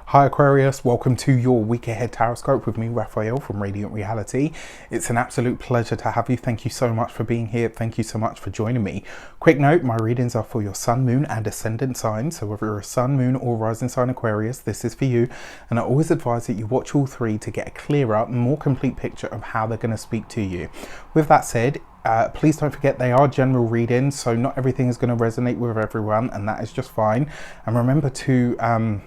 Hi Aquarius, welcome to your week ahead tarot with me, Raphael from Radiant Reality. It's an absolute pleasure to have you. Thank you so much for being here. Thank you so much for joining me. Quick note, my readings are for your sun, moon and ascendant sign. So whether you're a sun, moon or rising sign Aquarius, this is for you. And I always advise that you watch all three to get a clearer, more complete picture of how they're going to speak to you. With that said, please don't forget they are general readings, so not everything is going to resonate with everyone, and that is just fine. And remember to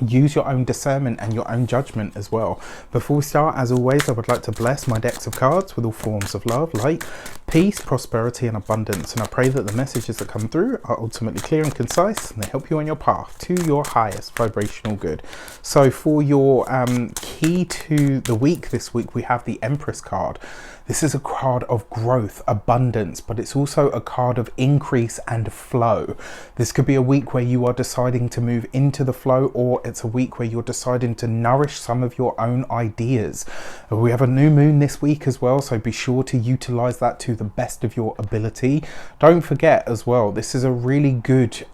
use your own discernment and your own judgment as well. Before we start, as always, I would like to bless my decks of cards with all forms of love, light, peace, prosperity and abundance. And I pray that the messages that come through are ultimately clear and concise, and they help you on your path to your highest vibrational good. So for your key to the week this week, we have the Empress card. This is a card of growth, abundance, but it's also a card of increase and flow. This could be a week where you are deciding to move into the flow, or it's a week where you're deciding to nourish some of your own ideas. We have a new moon this week as well, so be sure to utilize that to the best of your ability. Don't forget as well, this is a really good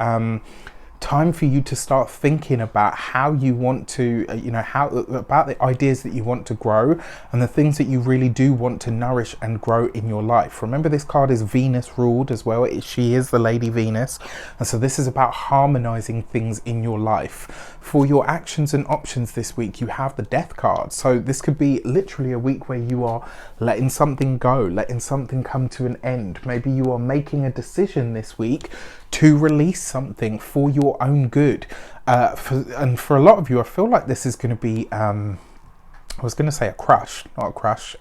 time for you to start thinking about how you want to about the ideas that you want to grow and the things that you really do want to nourish and grow in your life. Remember, this card is Venus ruled as well. She is the Lady Venus, and so this is about harmonizing things in your life. For your actions and options this week, you have the Death card. So this could be literally a week where you are letting something go, letting something come to an end. Maybe you are making a decision this week to release something for your own good. And for a lot of you, I feel like this is going to be, I was going to say a crush, not a crush.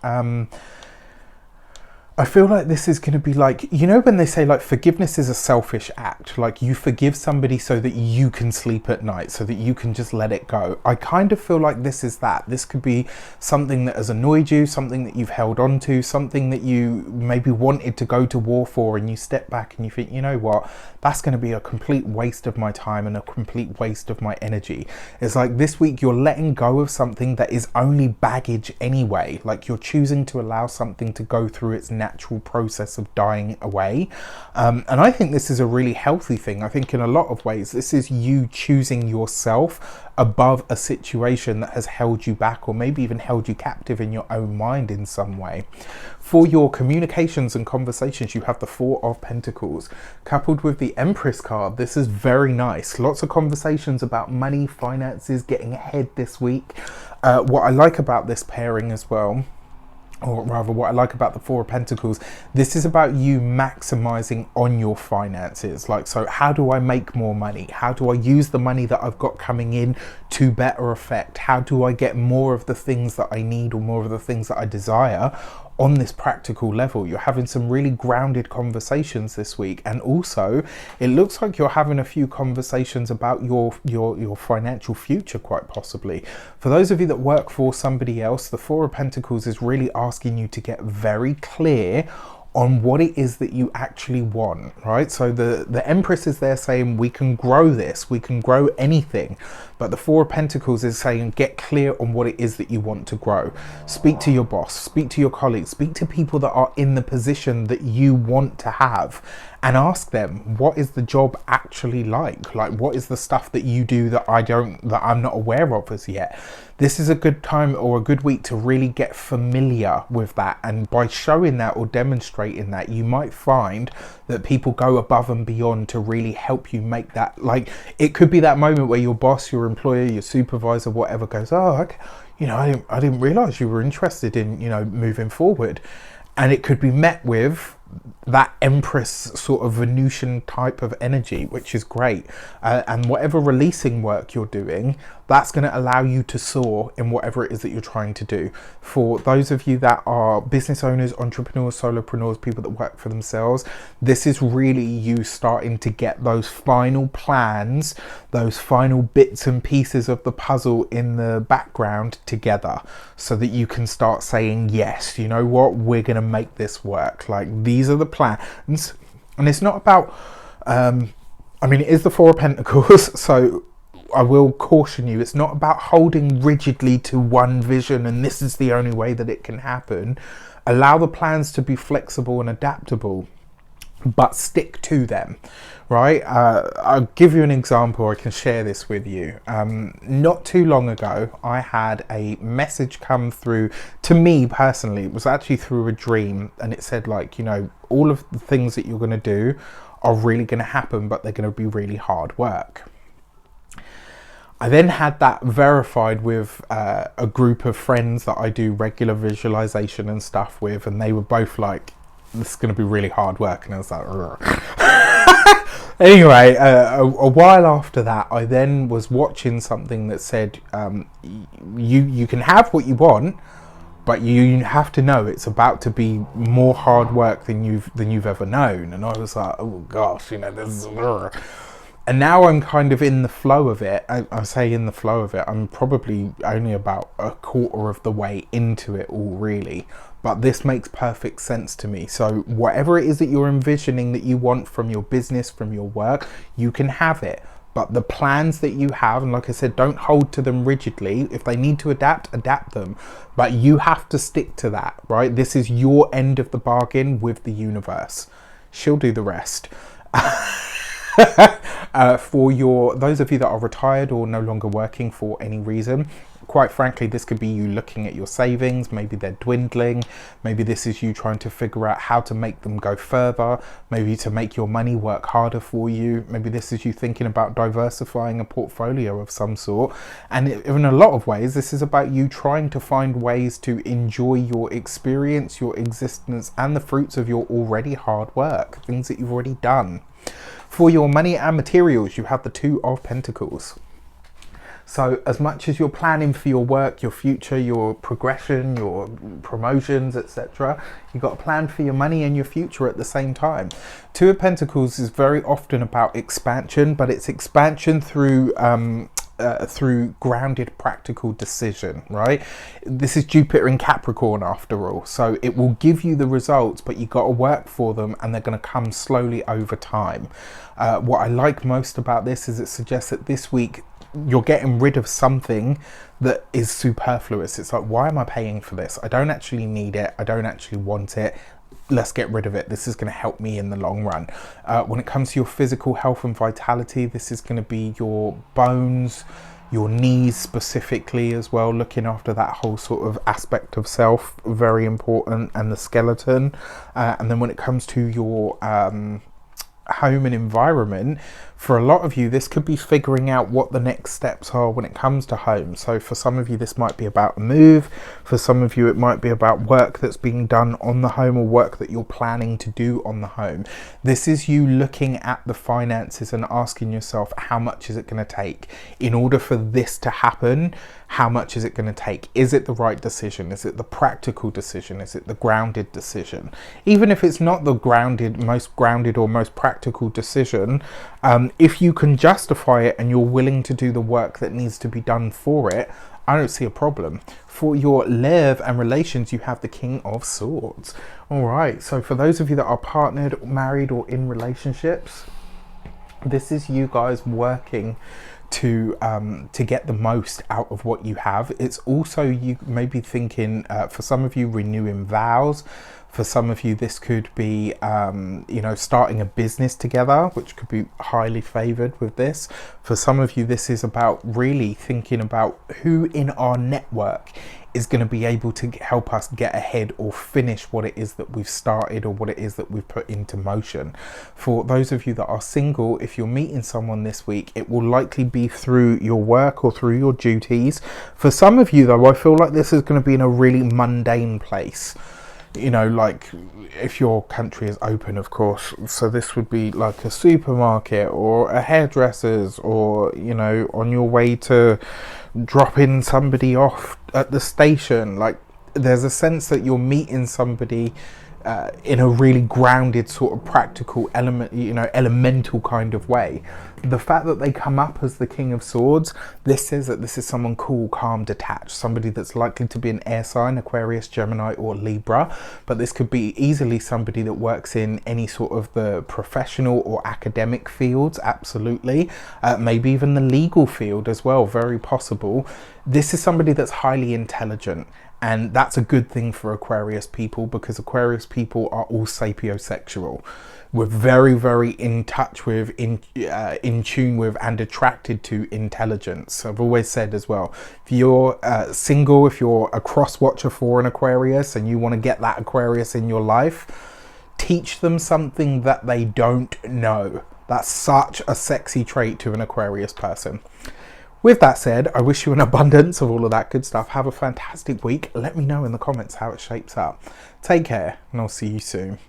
I feel like this is going to be like, you know, when they say like forgiveness is a selfish act, like you forgive somebody so that you can sleep at night, so that you can just let it go. I kind of feel like this is that. This could be something that has annoyed you, something that you've held on to, something that you maybe wanted to go to war for, and you step back and you think, you know what, that's going to be a complete waste of my time and a complete waste of my energy. It's like this week you're letting go of something that is only baggage anyway. Like you're choosing to allow something to go through its natural process of dying away. And I think this is a really healthy thing. I think in a lot of ways, this is you choosing yourself above a situation that has held you back, or maybe even held you captive in your own mind in some way. For your communications and conversations, you have the Four of Pentacles coupled with the Empress card. This is very nice. Lots of conversations about money, finances, getting ahead this week. What I like about this pairing as well, or rather what I like about the Four of Pentacles, this is about you maximizing on your finances. Like, so how do I make more money? How do I use the money that I've got coming in to better effect? How do I get more of the things that I need, or more of the things that I desire on this practical level? You're having some really grounded conversations this week, and also it looks like you're having a few conversations about your financial future, quite possibly. For those of you that work for somebody else, the Four of Pentacles is really asking you to get very clear on what it is that you actually want, right? So the Empress is there saying we can grow this, we can grow anything, but the Four of Pentacles is saying get clear on what it is that you want to grow. Speak to your boss, speak to your colleagues, speak to people that are in the position that you want to have, and ask them, what is the job actually like? Like, what is the stuff that you do that I'm not aware of as yet? This is a good time or a good week to really get familiar with that, and by showing that or demonstrating that, you might find that people go above and beyond to really help you make that. Like, it could be that moment where your boss, your employer, your supervisor, whatever, goes, oh, okay, you know, I didn't realize you were interested in, you know, moving forward. And it could be met with that Empress sort of Venusian type of energy, which is great. And whatever releasing work you're doing, that's going to allow you to soar in whatever it is that you're trying to do. For those of you that are business owners, entrepreneurs, solopreneurs, people that work for themselves, this is really you starting to get those final plans, those final bits and pieces of the puzzle in the background together, so that you can start saying, yes, you know what, we're going to make this work. Like, these are the plans. And it's not about I mean, it is the Four of Pentacles, so I will caution you, it's not about holding rigidly to one vision and this is the only way that it can happen. Allow the plans to be flexible and adaptable. but stick to them, right? I'll give you an example. I can share this with you. Not too long ago, I had a message come through to me personally. It was actually through a dream, and it said, like, you know, all of the things that you're going to do are really going to happen, but they're going to be really hard work. I then had that verified with a group of friends that I do regular visualization and stuff with, and they were both like, this is going to be really hard work. And I was like, anyway, a while after that, I then was watching something that said, you can have what you want, but you have to know it's about to be more hard work than you've ever known. And I was like, oh gosh, you know, this is. And now I'm kind of in the flow of it. I say in the flow of it, I'm probably only about a quarter of the way into it all, really. But this makes perfect sense to me. So whatever it is that you're envisioning that you want from your business, from your work, you can have it. But the plans that you have, and like I said, don't hold to them rigidly. If they need to adapt them. But you have to stick to that, right? This is your end of the bargain with the universe. She'll do the rest. For those of you that are retired or no longer working for any reason, quite frankly, this could be you looking at your savings. Maybe they're dwindling. Maybe this is you trying to figure out how to make them go further, maybe to make your money work harder for you. Maybe this is you thinking about diversifying a portfolio of some sort. And in a lot of ways, this is about you trying to find ways to enjoy your experience, your existence, and the fruits of your already hard work, things that you've already done. For your money and materials, you have the Two of Pentacles. So as much as you're planning for your work, your future, your progression, your promotions, etc., you've got a plan for your money and your future at the same time. Two of Pentacles is very often about expansion, but it's expansion through grounded practical decision, right? This is Jupiter in Capricorn after all, so it will give you the results, but you got to work for them, and they're going to come slowly over time. What I like most about this is it suggests that this week you're getting rid of something that is superfluous. It's like, why am I paying for this? I don't actually need it. I don't actually want it. Let's get rid of it. This is going to help me in the long run. When it comes to your physical health and vitality, this is going to be your bones, your knees specifically as well, looking after that whole sort of aspect of self, very important, and the skeleton. And then when it comes to your home and environment, for a lot of you, this could be figuring out what the next steps are when it comes to home. So for some of you, this might be about a move. For some of you, it might be about work that's being done on the home, or work that you're planning to do on the home. This is you looking at the finances and asking yourself, how much is it going to take in order for this to happen? How much is it going to take? Is it the right decision? Is it the practical decision? Is it the grounded decision? Even if it's not the most grounded or most practical decision, if you can justify it and you're willing to do the work that needs to be done for it, I don't see a problem. For your love and relations, you have the King of Swords. All right, so for those of you that are partnered, married, or in relationships, this is you guys working to get the most out of what you have. It's also you maybe thinking, for some of you, renewing vows. For some of you, this could be, starting a business together, which could be highly favored with this. For some of you, this is about really thinking about who in our network is going to be able to help us get ahead or finish what it is that we've started, or what it is that we've put into motion. For those of you that are single, if you're meeting someone this week, it will likely be through your work or through your duties. For some of you though, I feel like this is going to be in a really mundane place. You know, like if your country is open, of course, so this would be like a supermarket or a hairdresser's, or, you know, on your way to dropping somebody off at the station. Like, there's a sense that you're meeting somebody in a really grounded sort of practical elemental kind of way. The fact that they come up as the King of Swords, this says that this is someone cool, calm, detached, somebody that's likely to be an air sign, Aquarius, Gemini, or Libra. But this could be easily somebody that works in any sort of the professional or academic fields, absolutely. Maybe even the legal field as well, very possible. This is somebody that's highly intelligent. And that's a good thing for Aquarius people, because Aquarius people are all sapiosexual. We're very, very in touch with, in tune with, and attracted to intelligence. I've always said as well, if you're single, if you're a cross watcher for an Aquarius and you want to get that Aquarius in your life, teach them something that they don't know. That's such a sexy trait to an Aquarius person. With that said, I wish you an abundance of all of that good stuff. Have a fantastic week. Let me know in the comments how it shapes up. Take care, and I'll see you soon.